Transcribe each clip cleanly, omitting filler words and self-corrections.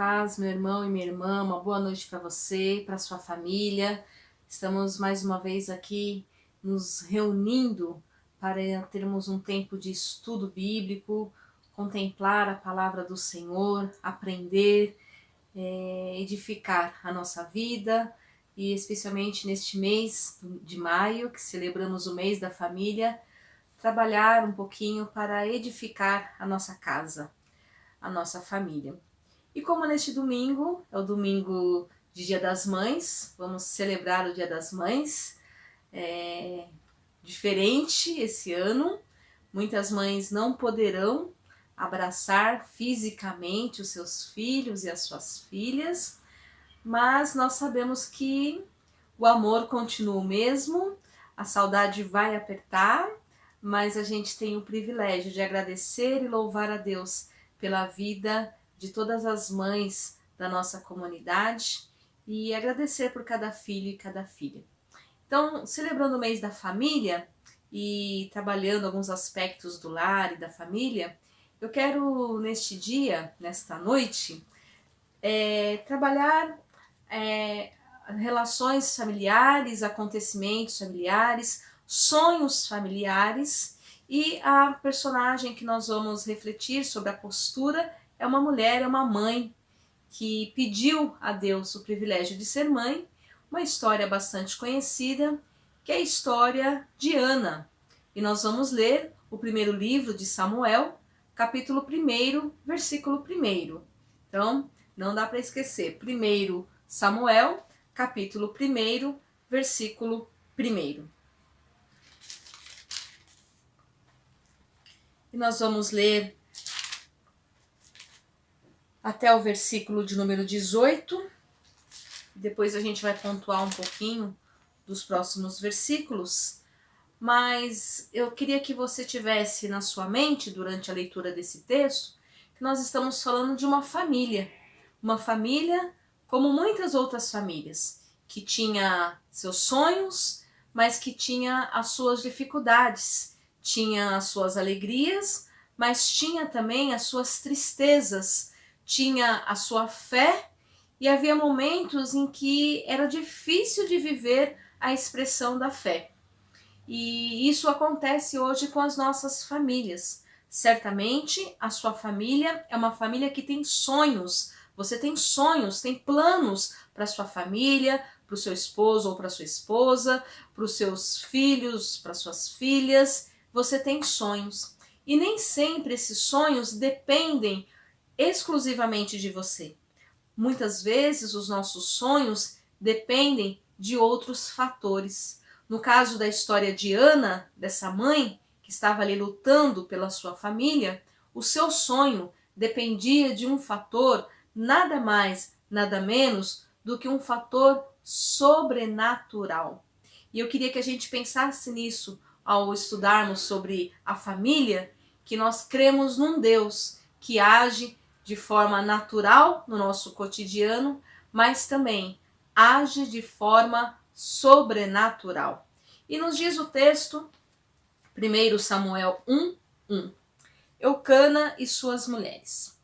paz, meu irmão e minha irmã, uma boa noite para você, para sua família. Estamos mais uma vez aqui nos reunindo para termos um tempo de estudo bíblico, contemplar a palavra do Senhor, aprender, edificar a nossa vida e especialmente neste mês de maio, que celebramos o mês da família, trabalhar um pouquinho para edificar a nossa casa, a nossa família. E como neste domingo é o domingo de Dia das Mães, vamos celebrar o Dia das Mães, diferente esse ano. Muitas mães não poderão abraçar fisicamente os seus filhos e as suas filhas, mas nós sabemos que o amor continua o mesmo, a saudade vai apertar, mas a gente tem o privilégio de agradecer e louvar a Deus pela vida de todas as mães da nossa comunidade e agradecer por cada filho e cada filha. Então, celebrando o mês da família e trabalhando alguns aspectos do lar e da família, eu quero neste dia, nesta noite, trabalhar relações familiares, acontecimentos familiares, sonhos familiares, e a personagem que nós vamos refletir sobre a postura é uma mulher, é uma mãe que pediu a Deus o privilégio de ser mãe, uma história bastante conhecida, que é a história de Ana. E nós vamos ler o primeiro livro de Samuel, capítulo 1, versículo 1. Então, não dá para esquecer. 1 Samuel, capítulo 1, versículo 1. E nós vamos ler até o versículo de número 18. Depois a gente vai pontuar um pouquinho dos próximos versículos. Mas eu queria que você tivesse na sua mente, durante a leitura desse texto, que nós estamos falando de uma família. Uma família como muitas outras famílias, que tinha seus sonhos, mas que tinha as suas dificuldades, tinha as suas alegrias, mas tinha também as suas tristezas, tinha a sua fé, e havia momentos em que era difícil de viver a expressão da fé. E isso acontece hoje com as nossas famílias. Certamente a sua família é uma família que tem sonhos. Você tem sonhos, tem planos para sua família, para o seu esposo ou para sua esposa, para os seus filhos, para suas filhas. Você tem sonhos. E nem sempre esses sonhos dependem exclusivamente de você. Muitas vezes os nossos sonhos dependem de outros fatores. No caso da história de Ana, dessa mãe que estava ali lutando pela sua família, o seu sonho dependia de um fator nada mais, nada menos do que um fator sobrenatural. E eu queria que a gente pensasse nisso ao estudarmos sobre a família, que nós cremos num Deus que age de forma natural no nosso cotidiano, mas também age de forma sobrenatural. E nos diz o texto, 1 Samuel 1:1, Eucana e suas mulheres.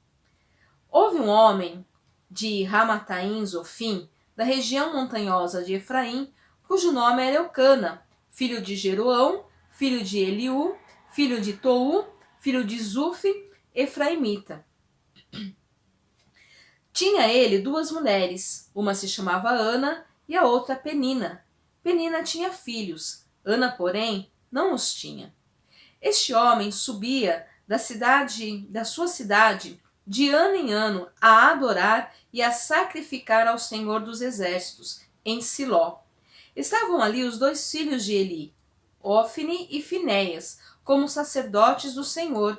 Houve um homem de Ramataim Zofim, da região montanhosa de Efraim, cujo nome era Eucana, filho de Jeroão, filho de Eliú, filho de Tou, filho de Zufi, efraimita. Tinha ele duas mulheres, uma se chamava Ana e a outra Penina. Penina tinha filhos, Ana, porém, não os tinha. Este homem subia da sua cidade, de ano em ano, a adorar e a sacrificar ao Senhor dos Exércitos, em Siló. Estavam ali os dois filhos de Eli, Ofne e Finéias, como sacerdotes do Senhor.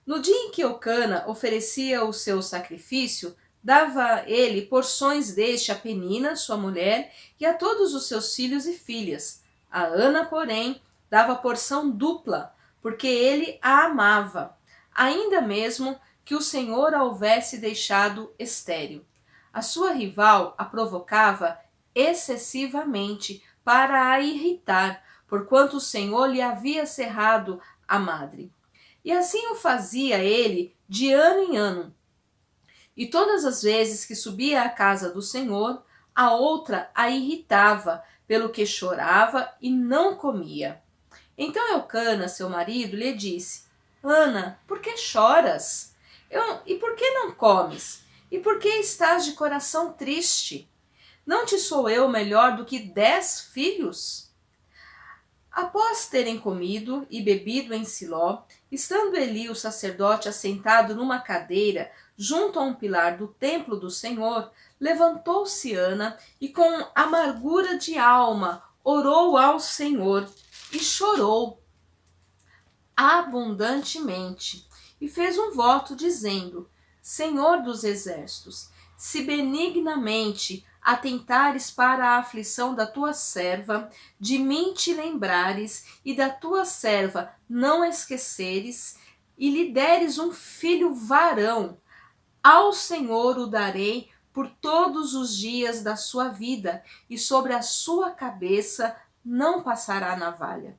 No dia em que Eucana oferecia o seu sacrifício, dava ele porções deste a Penina, sua mulher, e a todos os seus filhos e filhas. A Ana, porém, dava porção dupla, porque ele a amava, ainda mesmo que o Senhor a houvesse deixado estéril. A sua rival a provocava excessivamente para a irritar, porquanto o Senhor lhe havia cerrado a madre. E assim o fazia ele de ano em ano. E todas as vezes que subia à casa do Senhor, a outra a irritava, pelo que chorava e não comia. Então Eucana, seu marido, lhe disse: Ana, por que choras? E por que não comes? E por que estás de coração triste? Não te sou eu melhor do que 10 filhos? Após terem comido e bebido em Siló, estando Eli o sacerdote assentado numa cadeira junto a um pilar do templo do Senhor, levantou-se Ana e com amargura de alma orou ao Senhor e chorou abundantemente e fez um voto dizendo: Senhor dos exércitos, se benignamente atentares para a aflição da tua serva, de mim te lembrares e da tua serva não esqueceres, e lhe deres um filho varão, ao Senhor o darei por todos os dias da sua vida, e sobre a sua cabeça não passará navalha.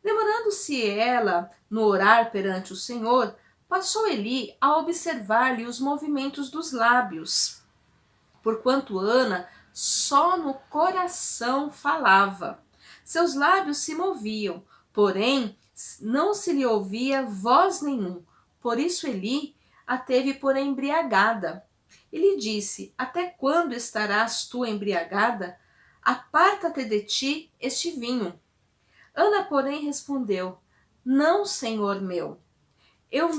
Demorando-se ela no orar perante o Senhor, passou Eli a observar-lhe os movimentos dos lábios, porquanto Ana só no coração falava. Seus lábios se moviam, porém não se lhe ouvia voz nenhum. Por isso Eli a teve por embriagada. E lhe disse: Até quando estarás tu embriagada? Aparta-te de ti este vinho. Ana, porém, respondeu: Não, senhor meu. Eu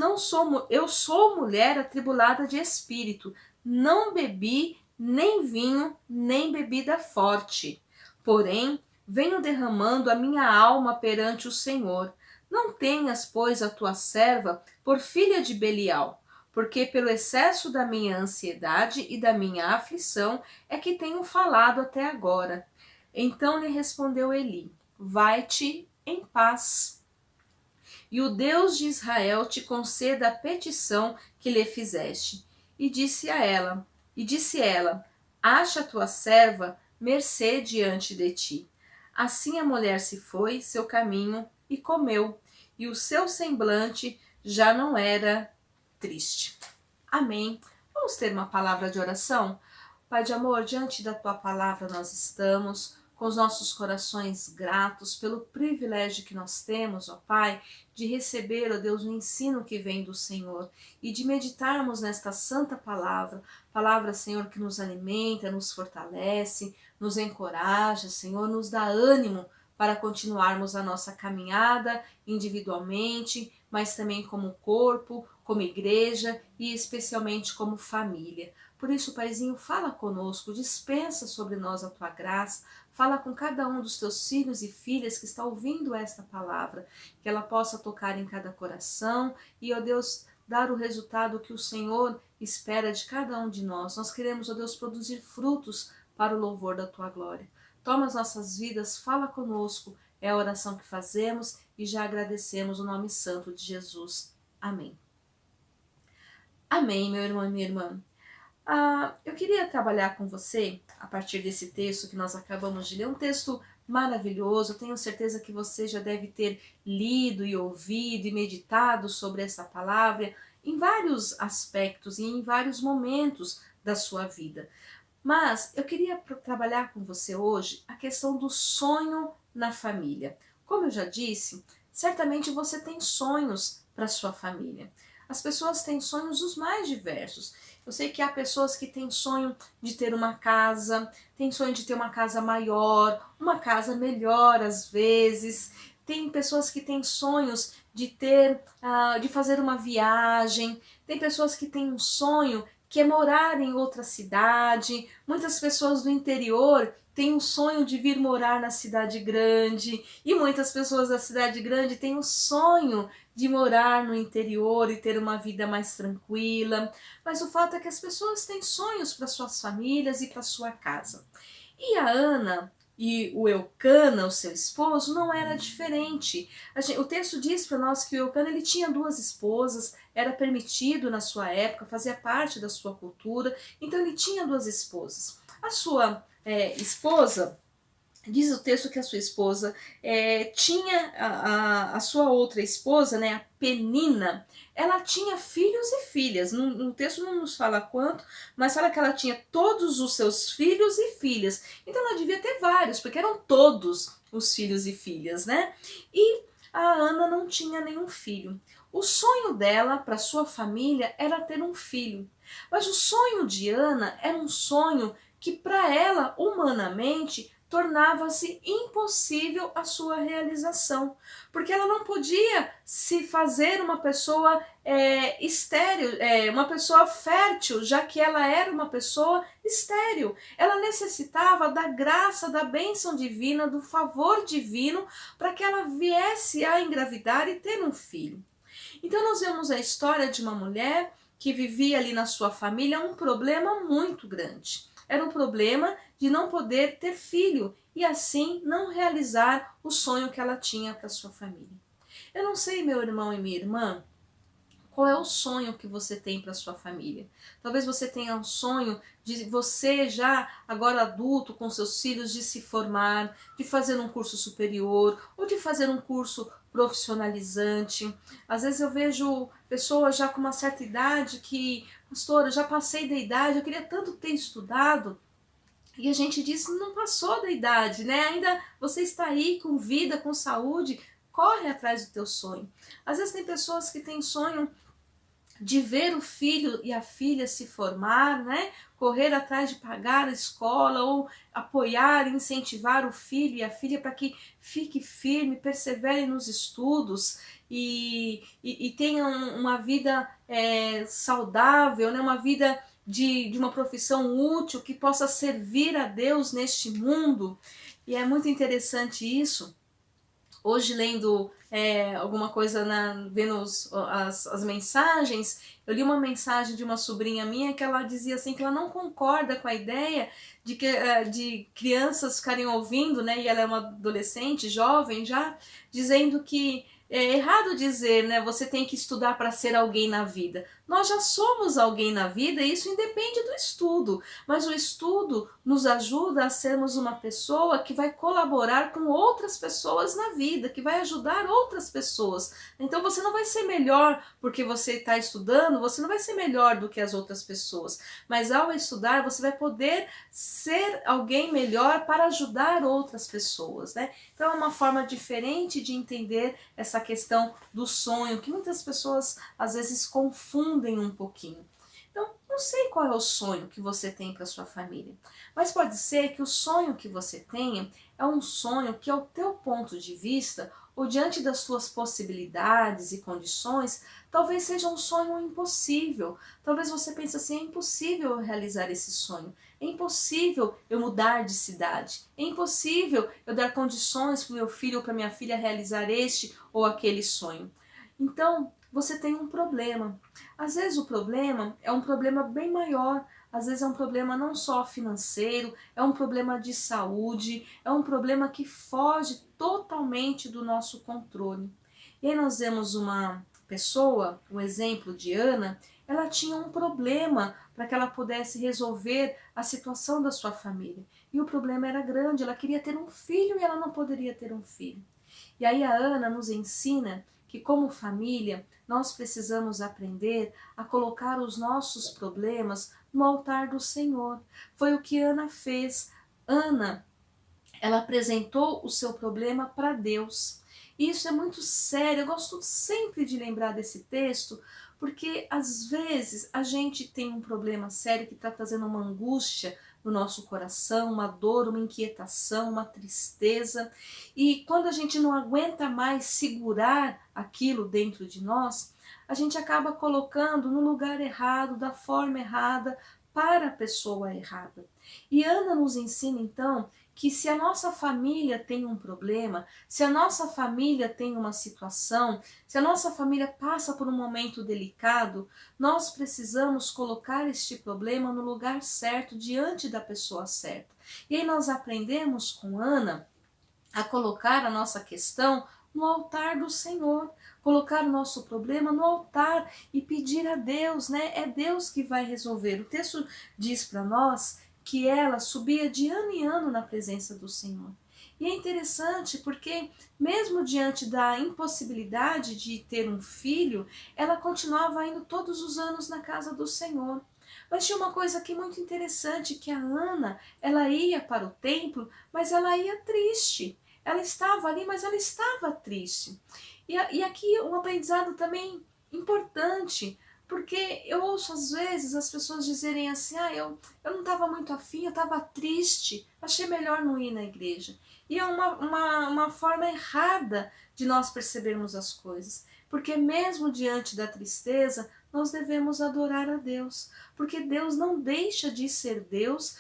sou mulher atribulada de espírito. Não bebi nem vinho, nem bebida forte. Porém, venho derramando a minha alma perante o Senhor. Não tenhas, pois, a tua serva por filha de Belial, porque pelo excesso da minha ansiedade e da minha aflição é que tenho falado até agora. Então lhe respondeu Eli: Vai-te em paz. E o Deus de Israel te conceda a petição que lhe fizeste. Disse ela: Acha a tua serva mercê diante de ti. Assim a mulher se foi seu caminho e comeu, e o seu semblante já não era triste. Amém. Vamos ter uma palavra de oração? Pai de amor, diante da tua palavra nós estamos com os nossos corações gratos pelo privilégio que nós temos, ó Pai, de receber, ó Deus, o ensino que vem do Senhor e de meditarmos nesta santa palavra, palavra, Senhor, que nos alimenta, nos fortalece, nos encoraja, Senhor, nos dá ânimo para continuarmos a nossa caminhada individualmente, mas também como corpo, como igreja e especialmente como família. Por isso, Paizinho, fala conosco, dispensa sobre nós a tua graça, fala com cada um dos teus filhos e filhas que está ouvindo esta palavra, que ela possa tocar em cada coração e, ó Deus, dar o resultado que o Senhor espera de cada um de nós. Nós queremos, ó Deus, produzir frutos para o louvor da tua glória. Toma as nossas vidas, fala conosco, é a oração que fazemos e já agradecemos o nome santo de Jesus. Amém. Amém, meu irmão e minha irmã. Eu queria trabalhar com você, a partir desse texto que nós acabamos de ler, um texto maravilhoso. Eu tenho certeza que você já deve ter lido e ouvido e meditado sobre essa palavra em vários aspectos e em vários momentos da sua vida. Mas eu queria trabalhar com você hoje a questão do sonho na família. Como eu já disse, certamente você tem sonhos para sua família. As pessoas têm sonhos os mais diversos. Eu sei que há pessoas que têm sonho de ter uma casa, têm sonho de ter uma casa maior, uma casa melhor às vezes. Tem pessoas que têm sonhos de de fazer uma viagem. Tem pessoas que têm um sonho que é morar em outra cidade. Muitas pessoas do interior têm um sonho de vir morar na cidade grande, e muitas pessoas da cidade grande têm um sonho de morar no interior e ter uma vida mais tranquila. Mas o fato é que as pessoas têm sonhos para suas famílias e para sua casa. E a Ana e o Eucana, o seu esposo, não era diferente. O texto diz para nós que o Eucana ele tinha 2 esposas, era permitido na sua época, fazia parte da sua cultura, então ele tinha 2 esposas. A sua esposa, Diz o texto que a sua esposa tinha, a sua outra esposa, né, a Penina, ela tinha filhos e filhas. No texto não nos fala quanto, mas fala que ela tinha todos os seus filhos e filhas. Então ela devia ter vários, porque eram todos os filhos e filhas, né? E a Ana não tinha nenhum filho. O sonho dela para sua família era ter um filho. Mas o sonho de Ana era um sonho que para ela, humanamente, tornava-se impossível a sua realização, porque ela não podia se fazer uma pessoa estéril, uma pessoa fértil, já que ela era uma pessoa estéril. Ela necessitava da graça, da bênção divina, do favor divino, para que ela viesse a engravidar e ter um filho. Então nós vemos a história de uma mulher que vivia ali na sua família um problema muito grande. Era um problema de não poder ter filho e assim não realizar o sonho que ela tinha para sua família. Eu não sei, meu irmão e minha irmã, qual é o sonho que você tem para sua família? Talvez você tenha um sonho de você já agora adulto com seus filhos de se formar, de fazer um curso superior ou de fazer um curso profissionalizante. Às vezes eu vejo pessoas já com uma certa idade que, pastor, eu já passei da idade, eu queria tanto ter estudado. E a gente diz, não passou da idade, né? Ainda você está aí com vida, com saúde, corre atrás do teu sonho. Às vezes tem pessoas que têm sonho de ver o filho e a filha se formar, né? Correr atrás de pagar a escola ou apoiar, incentivar o filho e a filha para que fique firme, persevere nos estudos e tenha uma vida saudável, né? Uma vida de uma profissão útil que possa servir a Deus neste mundo. E é muito interessante isso. Hoje, lendo alguma coisa, vendo as mensagens, eu li uma mensagem de uma sobrinha minha que ela dizia assim que ela não concorda com a ideia de crianças ficarem ouvindo, né, e ela é uma adolescente, jovem já, dizendo que é errado dizer, né, você tem que estudar para ser alguém na vida. Nós já somos alguém na vida e isso independe do estudo, mas o estudo nos ajuda a sermos uma pessoa que vai colaborar com outras pessoas na vida, que vai ajudar outras pessoas. Então você não vai ser melhor porque você está estudando, você não vai ser melhor do que as outras pessoas, mas ao estudar você vai poder ser alguém melhor para ajudar outras pessoas, né? Então é uma forma diferente de entender essa questão do sonho, que muitas pessoas às vezes confundem um pouquinho. Então, não sei qual é o sonho que você tem para sua família, mas pode ser que o sonho que você tenha é um sonho que, ao teu ponto de vista, ou diante das suas possibilidades e condições, talvez seja um sonho impossível. Talvez você pense assim, é impossível eu realizar esse sonho. É impossível eu mudar de cidade. É impossível eu dar condições para o meu filho ou para minha filha realizar este ou aquele sonho. Então, você tem um problema. Às vezes o problema é um problema bem maior. Às vezes é um problema não só financeiro, é um problema de saúde, é um problema que foge totalmente do nosso controle. E aí nós vemos uma pessoa, um exemplo de Ana, ela tinha um problema para que ela pudesse resolver a situação da sua família. E o problema era grande, ela queria ter um filho e ela não poderia ter um filho. E aí a Ana nos ensina que, como família, nós precisamos aprender a colocar os nossos problemas no altar do Senhor. Foi o que Ana fez. Ana, ela apresentou o seu problema para Deus. E isso é muito sério, eu gosto sempre de lembrar desse texto, porque às vezes a gente tem um problema sério que está trazendo uma angústia no nosso coração, uma dor, uma inquietação, uma tristeza. E quando a gente não aguenta mais segurar aquilo dentro de nós, a gente acaba colocando no lugar errado, da forma errada, para a pessoa errada. E Ana nos ensina então que se a nossa família tem um problema, se a nossa família tem uma situação, se a nossa família passa por um momento delicado, nós precisamos colocar este problema no lugar certo, diante da pessoa certa. E aí nós aprendemos com Ana a colocar a nossa questão no altar do Senhor, colocar o nosso problema no altar e pedir a Deus, né? É Deus que vai resolver. O texto diz para nós que ela subia de ano em ano na presença do Senhor. E é interessante porque, mesmo diante da impossibilidade de ter um filho, ela continuava indo todos os anos na casa do Senhor. Mas tinha uma coisa aqui muito interessante, que a Ana, ela ia para o templo, mas ela ia triste. Ela estava ali, mas ela estava triste. E aqui um aprendizado também importante, porque eu ouço às vezes as pessoas dizerem assim, eu não estava muito afim, eu estava triste, achei melhor não ir na igreja. E é uma forma errada de nós percebermos as coisas, porque mesmo diante da tristeza, nós devemos adorar a Deus, porque Deus não deixa de ser Deus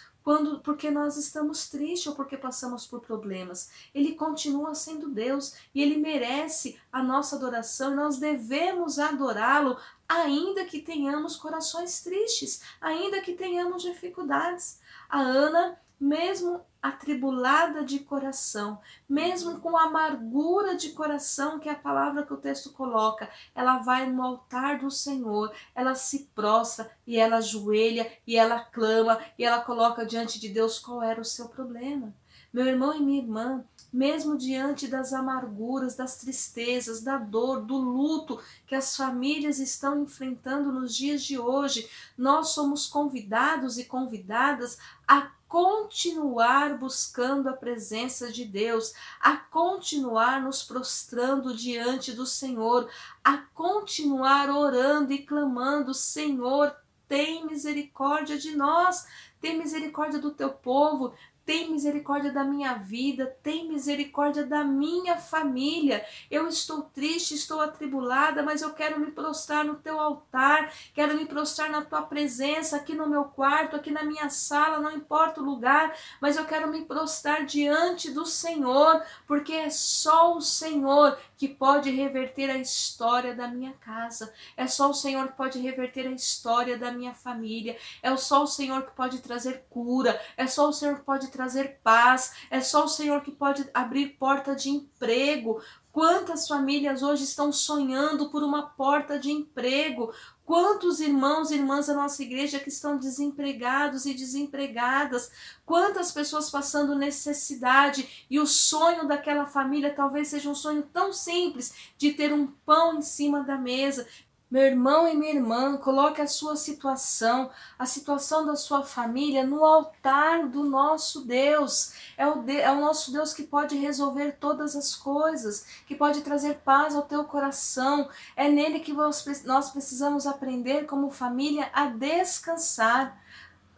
porque nós estamos tristes ou porque passamos por problemas. Ele continua sendo Deus e Ele merece a nossa adoração e nós devemos adorá-lo ainda que tenhamos corações tristes, ainda que tenhamos dificuldades. A Ana, mesmo atribulada de coração, mesmo com amargura de coração, que é a palavra que o texto coloca, ela vai no altar do Senhor, ela se prostra e ela ajoelha e ela clama e ela coloca diante de Deus qual era o seu problema. Meu irmão e minha irmã, mesmo diante das amarguras, das tristezas, da dor, do luto que as famílias estão enfrentando nos dias de hoje, nós somos convidados e convidadas a continuar buscando a presença de Deus, a continuar nos prostrando diante do Senhor, a continuar orando e clamando, Senhor, tem misericórdia de nós, tem misericórdia do teu povo, tem misericórdia da minha vida, tem misericórdia da minha família. Eu estou triste, estou atribulada, mas eu quero me prostrar no teu altar, quero me prostrar na tua presença, aqui no meu quarto, aqui na minha sala, não importa o lugar, mas eu quero me prostrar diante do Senhor, porque é só o Senhor que pode reverter a história da minha casa, é só o Senhor que pode reverter a história da minha família, é só o Senhor que pode trazer cura, é só o Senhor que pode trazer paz, é só o Senhor que pode abrir porta de emprego. Quantas famílias hoje estão sonhando por uma porta de emprego? Quantos irmãos e irmãs da nossa igreja que estão desempregados e desempregadas? Quantas pessoas passando necessidade e o sonho daquela família talvez seja um sonho tão simples de ter um pão em cima da mesa. Meu irmão e minha irmã, coloque a sua situação, a situação da sua família no altar do nosso Deus. É o nosso Deus que pode resolver todas as coisas, que pode trazer paz ao teu coração. É nele que nós precisamos aprender como família a descansar.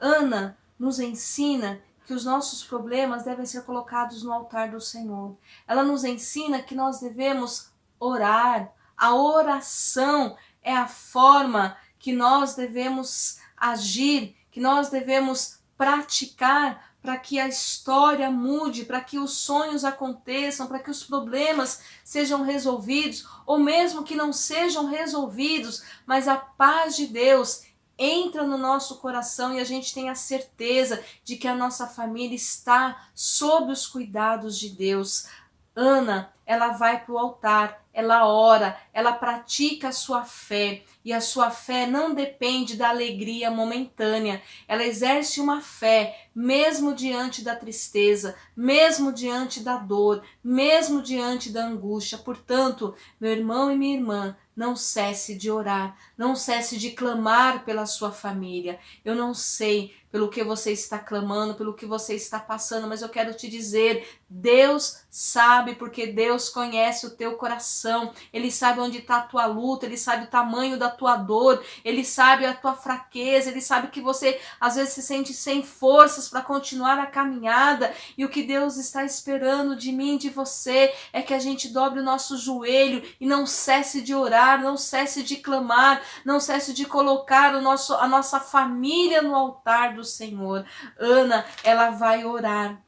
Ana nos ensina que os nossos problemas devem ser colocados no altar do Senhor. Ela nos ensina que nós devemos orar. A oração é a forma que nós devemos agir, que nós devemos praticar para que a história mude, para que os sonhos aconteçam, para que os problemas sejam resolvidos, ou mesmo que não sejam resolvidos, mas a paz de Deus entra no nosso coração e a gente tem a certeza de que a nossa família está sob os cuidados de Deus. Ana, ela vai para o altar, ela ora, ela pratica a sua fé, e a sua fé não depende da alegria momentânea, ela exerce uma fé, mesmo diante da tristeza, mesmo diante da dor, mesmo diante da angústia. Portanto, meu irmão e minha irmã, não cesse de orar, não cesse de clamar pela sua família. Eu não sei pelo que você está clamando, pelo que você está passando, mas eu quero te dizer, Deus sabe, porque Deus conhece o teu coração, Ele sabe onde está a tua luta, Ele sabe o tamanho da tua dor, Ele sabe a tua fraqueza, Ele sabe que você às vezes se sente sem forças para continuar a caminhada, e o que Deus está esperando de mim e de você é que a gente dobre o nosso joelho e não cesse de orar, não cesse de clamar, não cesse de colocar a nossa família no altar do Senhor. Ana, ela vai orar.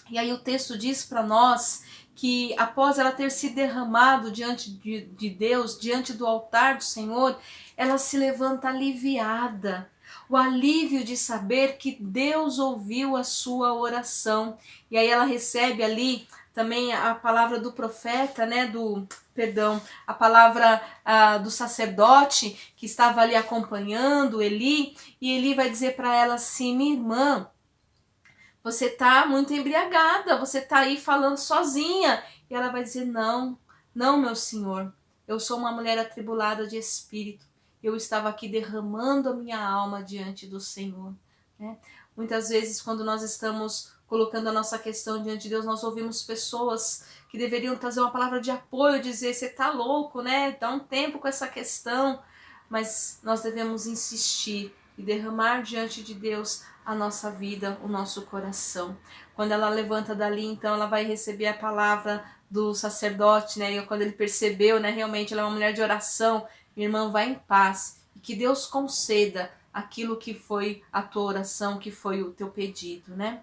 E aí o texto diz para nós que após ela ter se derramado diante de Deus, diante do altar do Senhor, ela se levanta aliviada. O alívio de saber que Deus ouviu a sua oração. E aí ela recebe ali também a palavra do profeta, a palavra do sacerdote que estava ali acompanhando Eli, e Eli vai dizer para ela assim: minha irmã, você tá muito embriagada, você tá aí falando sozinha. E ela vai dizer, não, não, meu senhor, eu sou uma mulher atribulada de espírito, eu estava aqui derramando a minha alma diante do Senhor, né? Muitas vezes, quando nós estamos colocando a nossa questão diante de Deus, nós ouvimos pessoas que deveriam trazer uma palavra de apoio, dizer, você tá louco, né? Dá um tempo com essa questão. Mas nós devemos insistir e derramar diante de Deus a nossa vida, o nosso coração. Quando ela levanta dali, então ela vai receber a palavra do sacerdote, né? E quando ele percebeu, né, realmente ela é uma mulher de oração, minha irmã, vai em paz e que Deus conceda aquilo que foi a tua oração, que foi o teu pedido, né?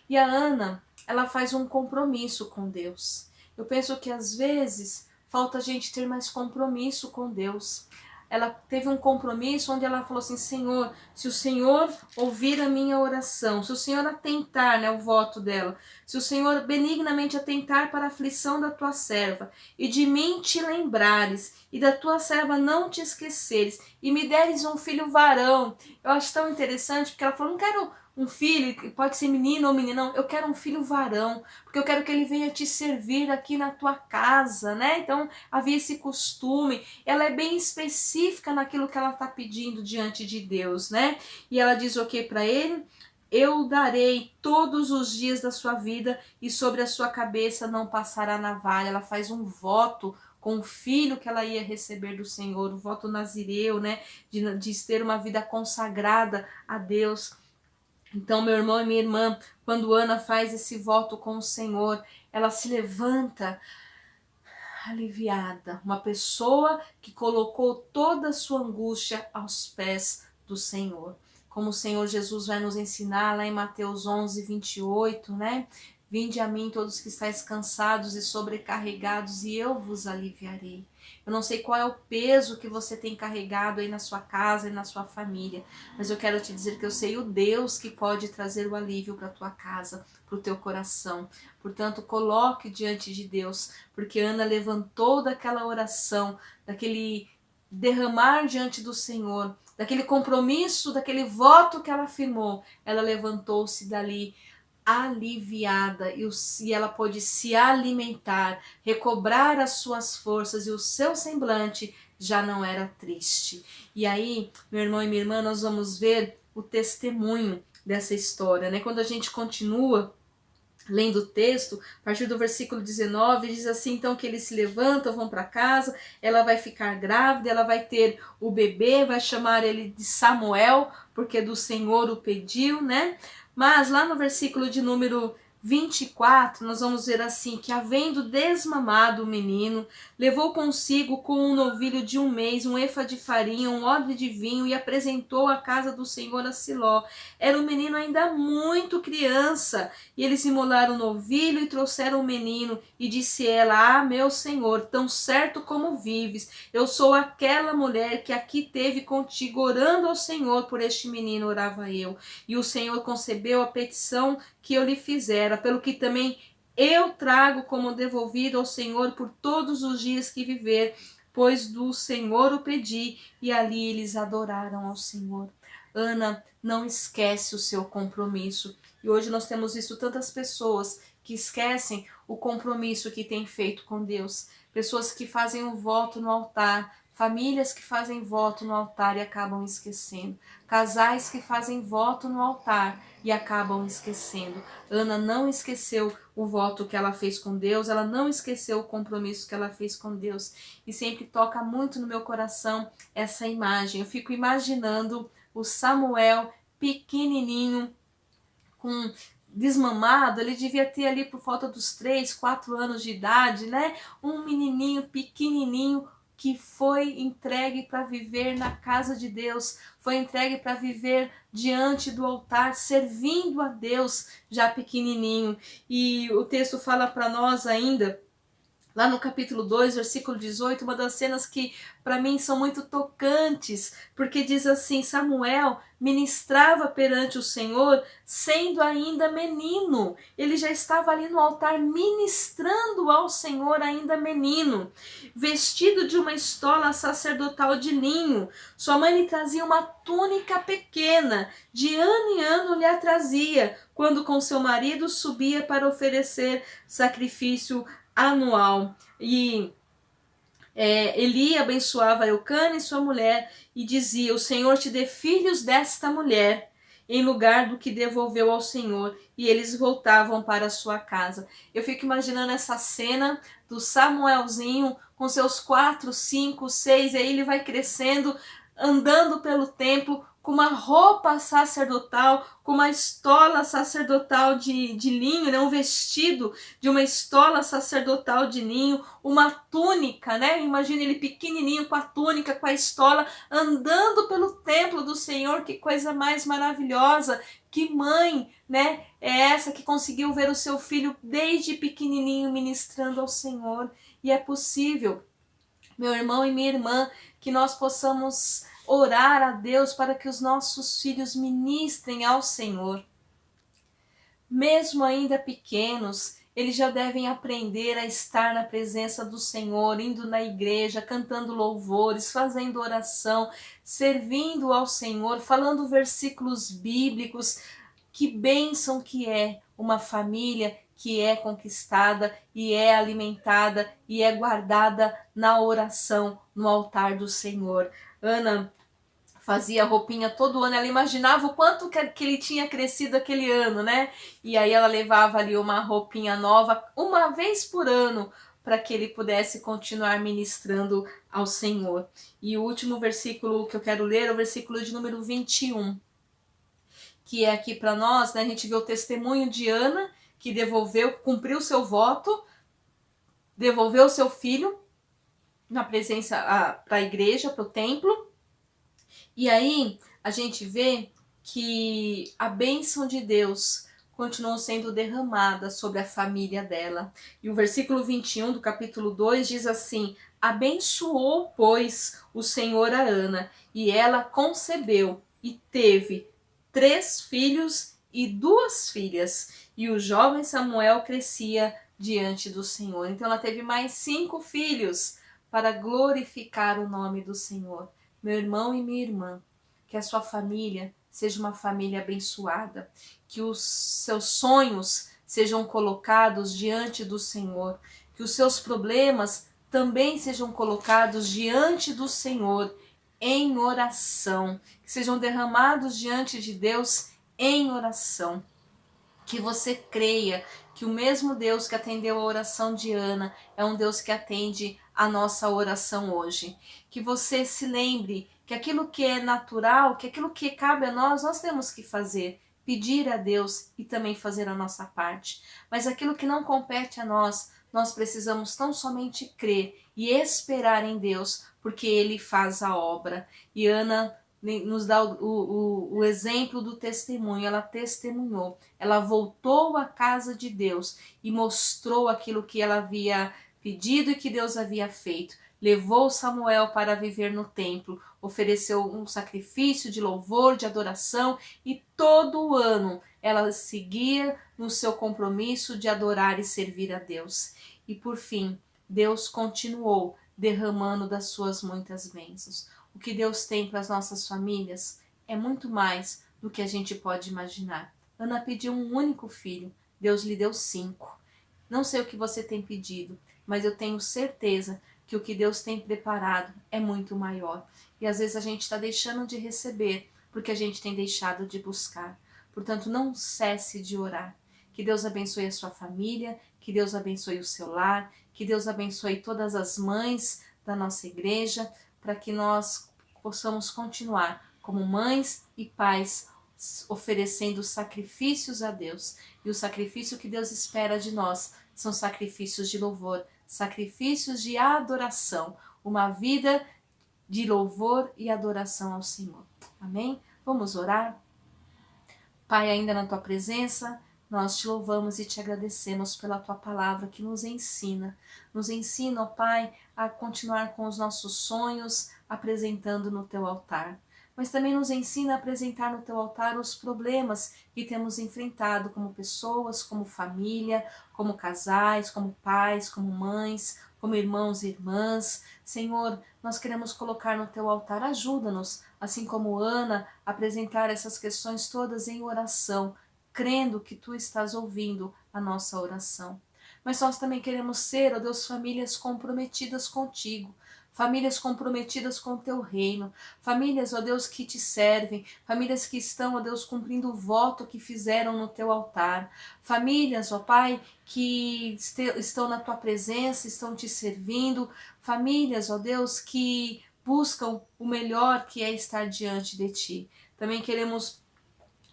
E a Ana, ela faz um compromisso com Deus. Eu penso que às vezes falta a gente ter mais compromisso com Deus. Ela teve um compromisso onde ela falou assim, Senhor, se o Senhor ouvir a minha oração, se o Senhor atentar, né, o voto dela, se o Senhor benignamente atentar para a aflição da tua serva, e de mim te lembrares, e da tua serva não te esqueceres, e me deres um filho varão. Eu acho tão interessante, porque ela falou, não quero um filho, que pode ser menino ou menina, não, eu quero um filho varão, porque eu quero que ele venha te servir aqui na tua casa, né? Então havia esse costume, ela é bem específica naquilo que ela está pedindo diante de Deus, né? E ela diz o que para ele? Eu darei todos os dias da sua vida e sobre a sua cabeça não passará navalha. Ela faz um voto com o filho que ela ia receber do Senhor, o voto nazireu, né? De ter uma vida consagrada a Deus. Então, meu irmão e minha irmã, quando Ana faz esse voto com o Senhor, ela se levanta aliviada, uma pessoa que colocou toda a sua angústia aos pés do Senhor. Como o Senhor Jesus vai nos ensinar lá em Mateus 11:28, né? Vinde a mim todos que estáis cansados e sobrecarregados e eu vos aliviarei. Eu não sei qual é o peso que você tem carregado aí na sua casa e na sua família, mas eu quero te dizer que eu sei o Deus que pode trazer o alívio para a tua casa, para o teu coração. Portanto, coloque diante de Deus, porque Ana levantou daquela oração, daquele derramar diante do Senhor, daquele compromisso, daquele voto que ela afirmou, ela levantou-se dali aliviada e ela pôde se alimentar, recobrar as suas forças e o seu semblante já não era triste. E aí, meu irmão e minha irmã, nós vamos ver o testemunho dessa história, né? Quando a gente continua lendo o texto, a partir do versículo 19, diz assim, então que eles se levantam, vão para casa, ela vai ficar grávida, ela vai ter o bebê, vai chamar ele de Samuel, porque do Senhor o pediu, né? Mas lá no versículo de número 24, nós vamos ver assim, que havendo desmamado o menino, levou consigo com um novilho de 1 mês, um efa de farinha, um odre de vinho, e apresentou à casa do Senhor a Siló. Era um menino ainda muito criança, e eles imolaram o novilho e trouxeram o menino, e disse ela, meu Senhor, tão certo como vives, eu sou aquela mulher que aqui teve contigo, orando ao Senhor por este menino, orava eu, e o Senhor concebeu a petição que eu lhe fizera, pelo que também eu trago como devolvido ao Senhor por todos os dias que viver, pois do Senhor o pedi, e ali eles adoraram ao Senhor. Ana não esquece o seu compromisso, e hoje nós temos visto tantas pessoas que esquecem o compromisso que têm feito com Deus, pessoas que fazem um voto no altar, famílias que fazem voto no altar e acabam esquecendo, casais que fazem voto no altar e acabam esquecendo. Ana não esqueceu o voto que ela fez com Deus, ela não esqueceu o compromisso que ela fez com Deus, e sempre toca muito no meu coração essa imagem. Eu fico imaginando o Samuel pequenininho, com desmamado, ele devia ter ali por volta dos 3, 4 anos de idade, né? Um menininho pequenininho que foi entregue para viver na casa de Deus, foi entregue para viver diante do altar, servindo a Deus já pequenininho. E o texto fala para nós ainda, Lá no capítulo 2, versículo 18, uma das cenas que para mim são muito tocantes, porque diz assim: Samuel ministrava perante o Senhor sendo ainda menino. Ele já estava ali no altar ministrando ao Senhor ainda menino, vestido de uma estola sacerdotal de linho. Sua mãe lhe trazia uma túnica pequena, de ano em ano lhe a trazia, quando com seu marido subia para oferecer sacrifício anual. E Eli abençoava Eucana e sua mulher e dizia: o Senhor te dê filhos desta mulher, em lugar do que devolveu ao Senhor. E eles voltavam para a sua casa. Eu fico imaginando essa cena do Samuelzinho com seus 4, 5, 6, e aí ele vai crescendo, andando pelo templo, com uma roupa sacerdotal, com uma estola sacerdotal de linho, né? Um vestido de uma estola sacerdotal de linho, uma túnica, né? Imagina ele pequenininho com a túnica, com a estola, andando pelo templo do Senhor. Que coisa mais maravilhosa! Que mãe, né? É essa que conseguiu ver o seu filho desde pequenininho ministrando ao Senhor. E é possível, meu irmão e minha irmã, que nós possamos orar a Deus para que os nossos filhos ministrem ao Senhor. Mesmo ainda pequenos, eles já devem aprender a estar na presença do Senhor, indo na igreja, cantando louvores, fazendo oração, servindo ao Senhor, falando versículos bíblicos. Que bênção que é uma família que é conquistada e é alimentada e é guardada na oração, no altar do Senhor. Ana fazia roupinha todo ano, ela imaginava o quanto que ele tinha crescido aquele ano, né? E aí ela levava ali uma roupinha nova uma vez por ano, para que ele pudesse continuar ministrando ao Senhor. E o último versículo que eu quero ler é o versículo de número 21, que é aqui para nós, né? A gente vê o testemunho de Ana, que cumpriu seu voto, devolveu seu filho na presença para a igreja, para o templo. E aí a gente vê que a bênção de Deus continuou sendo derramada sobre a família dela. E o versículo 21 do capítulo 2 diz assim: abençoou, pois, o Senhor a Ana, e ela concebeu e teve 3 filhos e 2 filhas. E o jovem Samuel crescia diante do Senhor. Então ela teve mais 5 filhos para glorificar o nome do Senhor. Meu irmão e minha irmã, que a sua família seja uma família abençoada, que os seus sonhos sejam colocados diante do Senhor, que os seus problemas também sejam colocados diante do Senhor em oração, que sejam derramados diante de Deus em oração. Que você creia que o mesmo Deus que atendeu a oração de Ana é um Deus que atende a nossa oração hoje. Que você se lembre que aquilo que é natural, que aquilo que cabe a nós temos que fazer. Pedir a Deus e também fazer a nossa parte. Mas aquilo que não compete a nós precisamos tão somente crer e esperar em Deus, porque Ele faz a obra. E Ana nos dá o exemplo do testemunho. Ela testemunhou, ela voltou à casa de Deus e mostrou aquilo que ela havia pedido e que Deus havia feito. Levou Samuel para viver no templo, ofereceu um sacrifício de louvor, de adoração, e todo ano ela seguia no seu compromisso de adorar e servir a Deus. E por fim, Deus continuou derramando das suas muitas bênçãos. O que Deus tem para as nossas famílias é muito mais do que a gente pode imaginar. Ana pediu um único filho, Deus lhe deu 5. Não sei o que você tem pedido, mas eu tenho certeza que o que Deus tem preparado é muito maior. E às vezes a gente está deixando de receber porque a gente tem deixado de buscar. Portanto, não cesse de orar. Que Deus abençoe a sua família, que Deus abençoe o seu lar, que Deus abençoe todas as mães da nossa igreja, para que nós possamos continuar como mães e pais oferecendo sacrifícios a Deus. E o sacrifício que Deus espera de nós são sacrifícios de louvor, sacrifícios de adoração, uma vida de louvor e adoração ao Senhor. Amém? Vamos orar? Pai, ainda na tua presença, Nós te louvamos e te agradecemos pela tua palavra que nos ensina. Nos ensina, ó Pai, a continuar com os nossos sonhos, apresentando no teu altar. Mas também nos ensina a apresentar no teu altar os problemas que temos enfrentado como pessoas, como família, como casais, como pais, como mães, como irmãos e irmãs. Senhor, nós queremos colocar no teu altar, ajuda-nos, assim como Ana, a apresentar essas questões todas em oração, crendo que tu estás ouvindo a nossa oração. Mas nós também queremos ser, ó Deus, famílias comprometidas contigo, famílias comprometidas com o teu reino, famílias, ó Deus, que te servem, famílias que estão, ó Deus, cumprindo o voto que fizeram no teu altar, famílias, ó Pai, que estão na tua presença, estão te servindo, famílias, ó Deus, que buscam o melhor que é estar diante de ti. Também queremos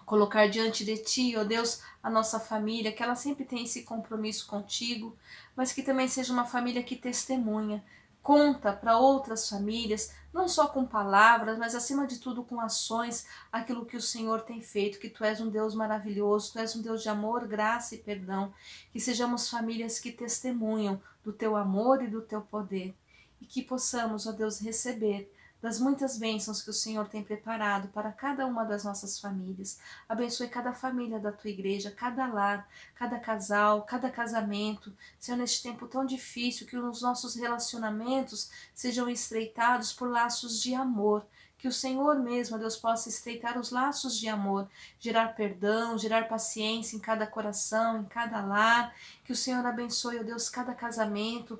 colocar diante de ti, ó Deus, a nossa família, que ela sempre tem esse compromisso contigo, mas que também seja uma família que testemunha, conta para outras famílias, não só com palavras, mas acima de tudo com ações, aquilo que o Senhor tem feito, que tu és um Deus maravilhoso, tu és um Deus de amor, graça e perdão, que sejamos famílias que testemunham do teu amor e do teu poder, e que possamos, ó Deus, receber das muitas bênçãos que o Senhor tem preparado para cada uma das nossas famílias. Abençoe cada família da tua igreja, cada lar, cada casal, cada casamento. Senhor, neste tempo tão difícil, que os nossos relacionamentos sejam estreitados por laços de amor. Que o Senhor mesmo, Deus, possa estreitar os laços de amor, gerar perdão, gerar paciência em cada coração, em cada lar. Que o Senhor abençoe, ó Deus, cada casamento,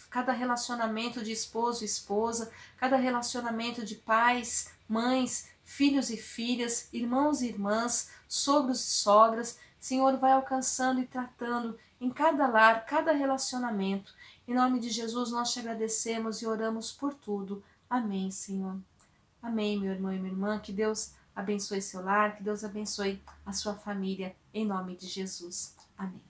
cada relacionamento de esposo e esposa, cada relacionamento de pais, mães, filhos e filhas, irmãos e irmãs, sogros e sogras. Senhor, vai alcançando e tratando em cada lar, cada relacionamento. Em nome de Jesus, nós te agradecemos e oramos por tudo. Amém, Senhor. Amém, meu irmão e minha irmã. Que Deus abençoe seu lar, que Deus abençoe a sua família, em nome de Jesus. Amém.